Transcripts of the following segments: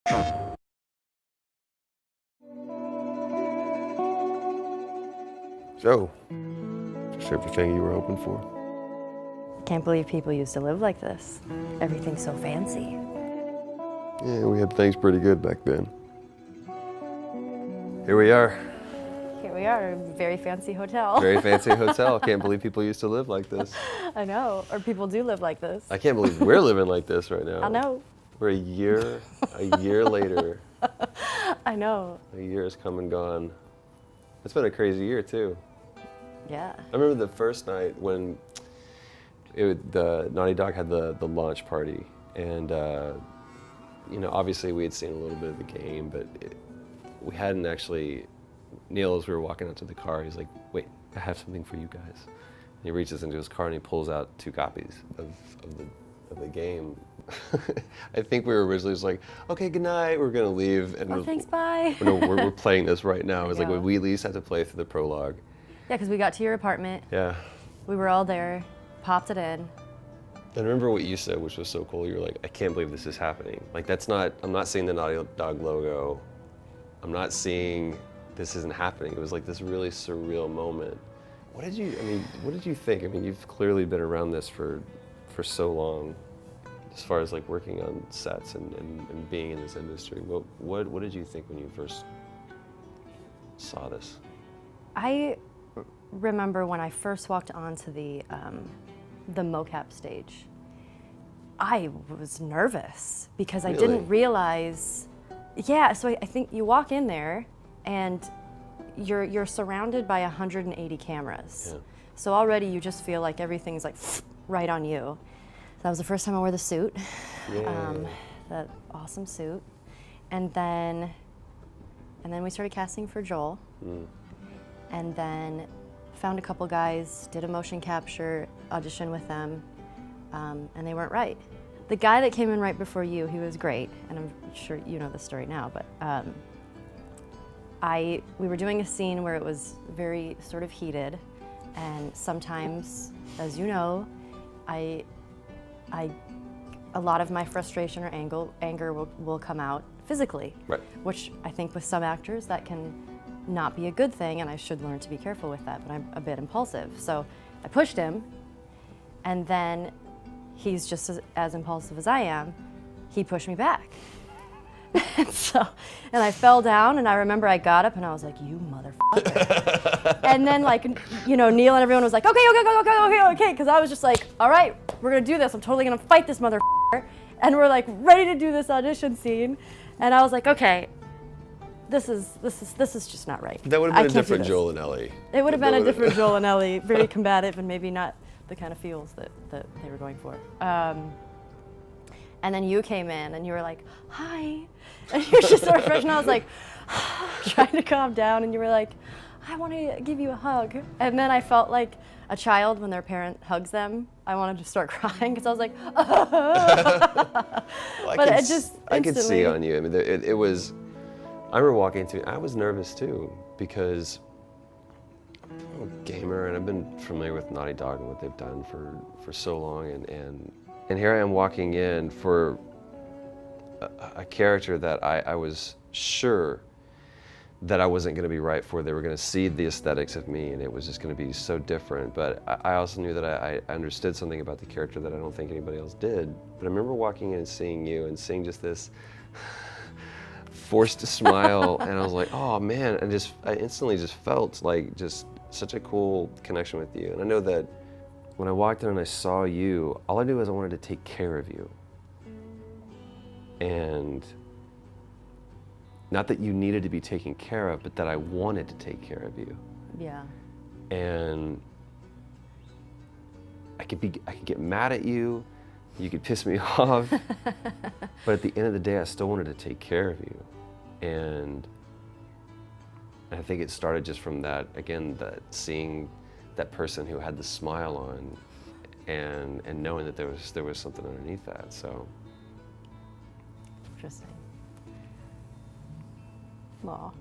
So, just everything you were hoping for? Can't believe people used to live like this. Everything's so fancy. Yeah, we had things pretty good back then. Here we are. Here we are, a very fancy hotel. Very fancy hotel. Can't believe people used to live like this. I know, or people do live like this. I can't believe we're living like this right now. I know. We're a year later. I know. A year has come and gone. It's been a crazy year too. Yeah. I remember the first night when the Naughty Dog had the launch party, and obviously we had seen a little bit of the game, but we hadn't actually. Neil, as we were walking out to the car, he's like, "Wait, I have something for you guys." And he reaches into his car and he pulls out 2 copies of the game. I think we were originally just like, "Okay, good night, we're gonna leave." And Thanks, bye. No, we're playing this right now. It was like, Yeah. we at least have to play through the prologue. Yeah, because we got to your apartment. Yeah. We were all there, popped it in. And remember what you said, which was so cool. You were like, "I can't believe this is happening." Like, I'm not seeing the Naughty Dog logo. I'm not seeing this isn't happening. It was like this really surreal moment. What did you think? I mean, you've clearly been around this for so long, as far as like working on sets and being in this industry. What did you think when you first saw this? I remember when I first walked onto the mocap stage, I was nervous because I didn't realize. Yeah, so I think you walk in there and you're surrounded by 180 cameras. Yeah. So already you just feel like everything's like right on you. That was the first time I wore the suit, that awesome suit, and then we started casting for Joel, and then found a couple guys, did a motion capture audition with them, and they weren't right. The guy that came in right before you, he was great, and I'm sure you know the story now, but we were doing a scene where it was very sort of heated, and sometimes, as you know, a lot of my frustration or anger will come out physically, Right. which I think with some actors that can not be a good thing, and I should learn to be careful with that, but I'm a bit impulsive. So I pushed him, and then he's just as impulsive as I am. He pushed me back. and I fell down, and I remember I got up and I was like, "You motherfucker." And then Neil and everyone was like, okay, because I was just like, "All right, we're gonna do this. I'm totally gonna fight this motherfucker." And we're like ready to do this audition scene. And I was like, "Okay, this is just not right." That would have been a different Joel and Ellie. It would have been a different Joel and Ellie, very combative and maybe not the kind of feels that they were going for. And then you came in and you were like, "Hi," and you were just so refreshed, and I was like, trying to calm down, and you were like, "I want to give you a hug." And then I felt like a child when their parent hugs them. I wanted to start crying because I was like, I could see on you. I mean, it was. I remember walking into. I was nervous too because I'm a gamer and I've been familiar with Naughty Dog and what they've done for so long, and here I am walking in for a character that I was sure that I wasn't going to be right for. They were going to see the aesthetics of me, and it was just going to be so different. But I also knew that I understood something about the character that I don't think anybody else did. But I remember walking in and seeing you and seeing just this forced smile, and I was like, "Oh man!" And I instantly just felt like just such a cool connection with you. And I know that when I walked in and I saw you, all I knew was I wanted to take care of you. And not that you needed to be taken care of, but that I wanted to take care of you. Yeah. And I could get mad at you, you could piss me off, but at the end of the day, I still wanted to take care of you. And I think it started just from that, again, that seeing that person who had the smile on, and knowing that there was something underneath that. So interesting. Aw.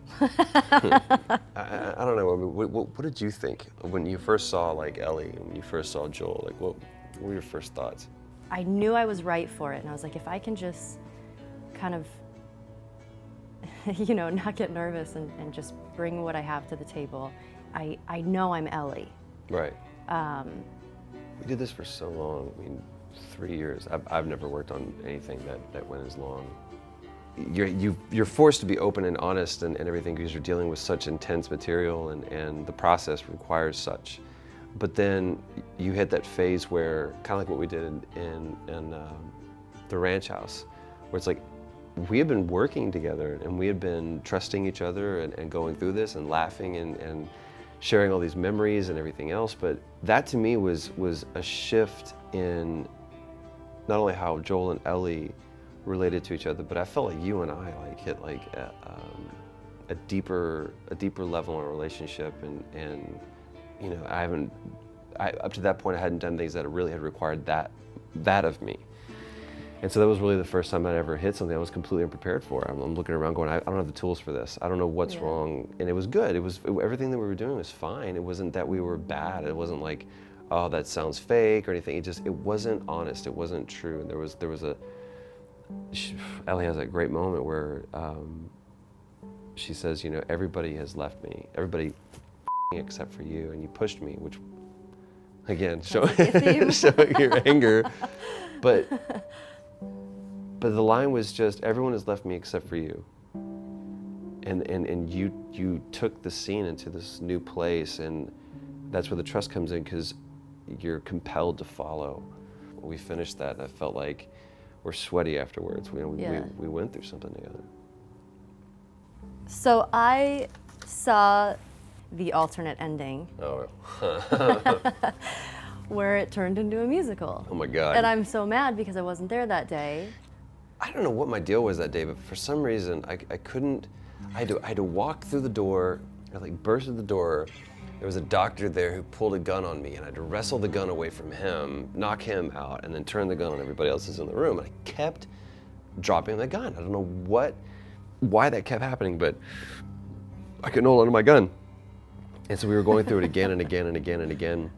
I don't know. I mean, what did you think when you first saw like Ellie, when you first saw Joel? Like, what were your first thoughts? I knew I was right for it, and I was like, if I can just kind of you know, not get nervous and just bring what I have to the table. I know I'm Ellie. Right. We did this for so long. I mean, 3 years. I've never worked on anything that went as long. You're forced to be open and honest and everything because you're dealing with such intense material and the process requires such. But then you hit that phase where, kind of like what we did in the ranch house, where it's like, we had been working together and we had been trusting each other and going through this and laughing and sharing all these memories and everything else. But that to me was a shift in not only how Joel and Ellie related to each other, but I felt like you and I like hit like a deeper level in our relationship, and you know, up to that point I hadn't done things that really had required that of me. And so that was really the first time I'd ever hit something I was completely unprepared for. I'm looking around going, I don't have the tools for this. I don't know what's wrong. And it was good. Everything that we were doing was fine. It wasn't that we were bad. It wasn't like, oh, that sounds fake or anything. It wasn't honest. It wasn't true. And there was Ellie has that great moment where she says, you know, everybody has left me. Everybody except for you. And you pushed me, which, again, showing your anger. But the line was just, everyone has left me except for you. And you took the scene into this new place, and that's where the trust comes in, because you're compelled to follow. We finished that, and I felt like we're sweaty afterwards. We went through something together. So I saw the alternate ending. Oh. Where it turned into a musical. Oh my God. And I'm so mad because I wasn't there that day. I don't know what my deal was that day, but for some reason I couldn't. I had to walk through the door. I like burst through the door. There was a doctor there who pulled a gun on me, and I had to wrestle the gun away from him, knock him out, and then turn the gun on everybody else who's in the room. And I kept dropping the gun. I don't know why that kept happening, but I couldn't hold onto my gun. And so we were going through it again and again and again and again.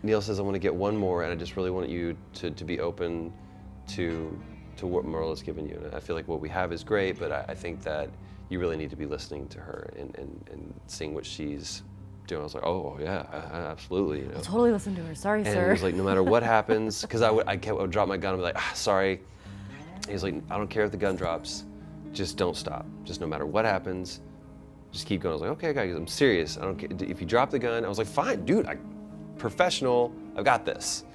Neil says, I want to get one more, and I just really want you to be open to what Merle has given you. And I feel like what we have is great, but I think that you really need to be listening to her and seeing what she's doing. I was like, oh yeah, absolutely. You know? I'll totally listen to her, sorry, and sir. he was like, no matter what happens, because I would drop my gun and be like, sorry. He's like, I don't care if the gun drops, just don't stop. Just no matter what happens, just keep going. I was like, okay, guys, I'm serious. I don't care. If you drop the gun, I was like, fine, dude, professional, I've got this.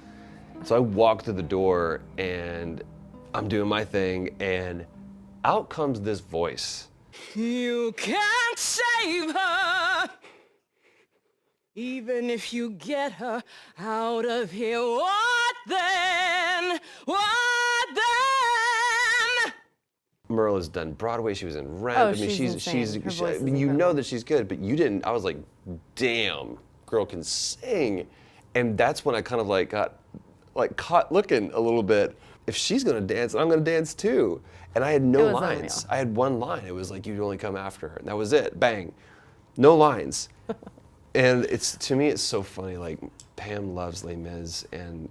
So I walked through the door and I'm doing my thing, and out comes this voice. You can't save her, even if you get her out of here. What then? What then? Merle has done Broadway. She was in Rent. Oh, I mean, she's insane. Her voice is you incredible. know that she's good, but you didn't. I was like, damn, girl can sing. And that's when I kind of like got like caught looking a little bit. If she's gonna dance, I'm gonna dance too. And I had no It was lines. unreal. I had one line. It was like, you'd only come after her. And that was it, bang. No lines. And to me, it's so funny, like Pam loves Les Mis, and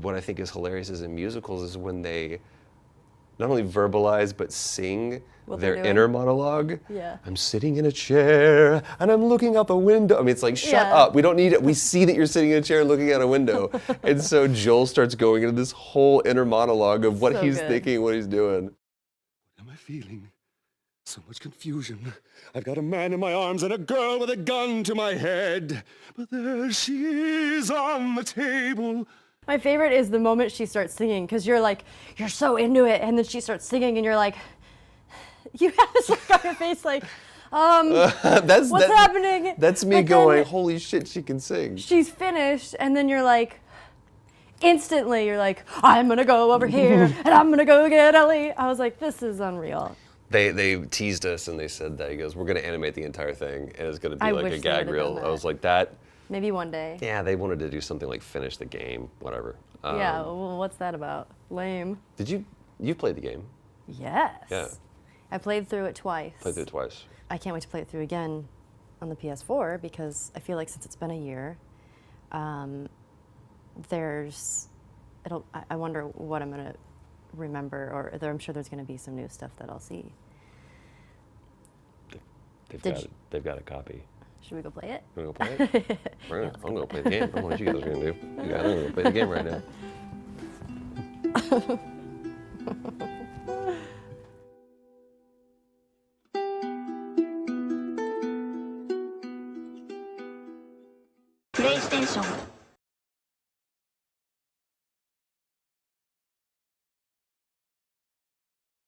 what I think is hilarious is in musicals is when they not only verbalize, but sing their inner monologue. Yeah. I'm sitting in a chair and I'm looking out the window. I mean, it's like, shut up. We don't need it. We see that you're sitting in a chair and looking out a window. And so Joel starts going into this whole inner monologue of what he's thinking, what he's doing. What am I feeling? So much confusion. I've got a man in my arms and a girl with a gun to my head. But there she is on the table. My favorite is the moment she starts singing, because you're like, you're so into it, and then she starts singing, and you're like, you have this look on your face like, what's happening? That's me going, holy shit, she can sing. She's finished, and then you're like, instantly, you're like, I'm gonna go over here, and I'm gonna go get Ellie. I was like, this is unreal. They teased us and they said that, he goes, we're gonna animate the entire thing, and it's gonna be I like wish a they gag would've reel. done I was that. like, that. Maybe one day. Yeah, they wanted to do something like finish the game, whatever. Yeah, well, what's that about? Lame. Did you played the game? Yes. Yeah. I played through it twice. Played through it twice. I can't wait to play it through again on the PS4, because I feel like since it's been a year, I wonder what I'm gonna remember, or I'm sure there's gonna be some new stuff that I'll see. They've got a copy. Should we go play it? You wanna go play it? I'm gonna play the game. I don't know what you guys are gonna do. You guys are gonna play the game right now. PlayStation